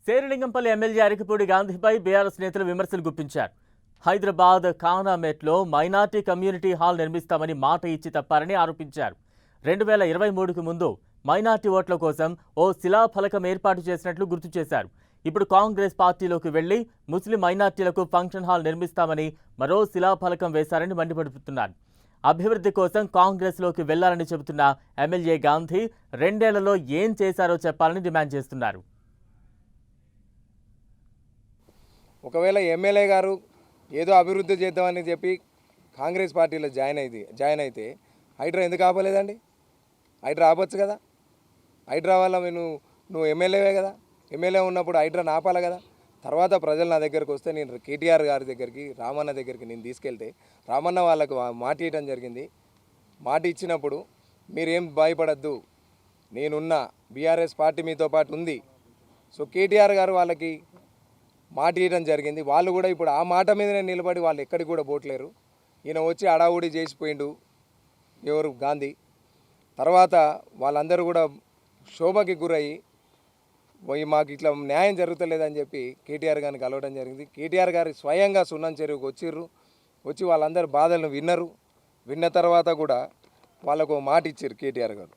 Serilingampally MLA Arikapudi గాంధీపై BRS నేతలు విమర్శలు గుప్పించారు. హైదరాబాద్ ఖానామేట్లో మైనార్టీ కమ్యూనిటీ హాల్ నిర్మిస్తామని మాట ఇచ్చి తప్పారని ఆరోపించారు. 2023కు ముందు మైనార్టీ ఓట్ల కోసం ఓ శిలాఫలకం ఏర్పాటు చేసినట్లు గుర్తు చేశారు. ఇప్పుడు కాంగ్రెస్ పార్టీలోకి వెళ్లి ముస్లిం మైనార్టీలకు ఫంక్షన్ హాల్ నిర్మిస్తామని మరో శిలాఫలకం వేశారని మండిపడుతున్నారు. అభివృద్ధి కోసం కాంగ్రెస్లోకి వెళ్లాలని చెబుతున్న ఎమ్మెల్యే గాంధీ 2 ఏళ్లలో ఏం చేశారో చెప్పాలని డిమాండ్ చేస్తున్నారు. ఒకవేళ ఎమ్మెల్యే గారు ఏదో అభివృద్ధి చేద్దామని చెప్పి కాంగ్రెస్ పార్టీలో జాయిన్ అయితే హైడ్రా ఎందుకు ఆపలేదండి? హైడ్రా ఆపచ్చు కదా. హైడ్రా వల్ల నువ్వు ఎమ్మెల్యేవే కదా. ఎమ్మెల్యే ఉన్నప్పుడు హైడ్రాని ఆపాలి కదా. తర్వాత ప్రజలు నా దగ్గరకు వస్తే నేను కేటీఆర్ గారి దగ్గరికి, రామన్న దగ్గరికి నేను తీసుకెళ్తే రామన్న వాళ్ళకు మాట ఇవ్వడం జరిగింది. మాట ఇచ్చినప్పుడు మీరేం భయపడద్దు, నేనున్న బీఆర్ఎస్ పార్టీ మీతో పాటు ఉంది. సో కేటీఆర్ గారు వాళ్ళకి మాట ఇవ్వడం జరిగింది. వాళ్ళు కూడా ఇప్పుడు ఆ మాట మీదనే నిలబడి వాళ్ళు ఎక్కడికి కూడా పోట్లేరు. ఈయన వచ్చి అడావుడి చేసిపోయిండు ఎవరు గాంధీ. తర్వాత వాళ్ళందరూ కూడా శోభకి గురయ్యి మాకు ఇట్లా న్యాయం జరుగుతలేదని చెప్పి కేటీఆర్ గారిని కలవడం జరిగింది. కేటీఆర్ గారు స్వయంగా సున్నం చెరువుకు వచ్చి వాళ్ళందరూ బాధలను విన్నారు. విన్న తర్వాత కూడా వాళ్ళకు మాట ఇచ్చారు కేటీఆర్ గారు.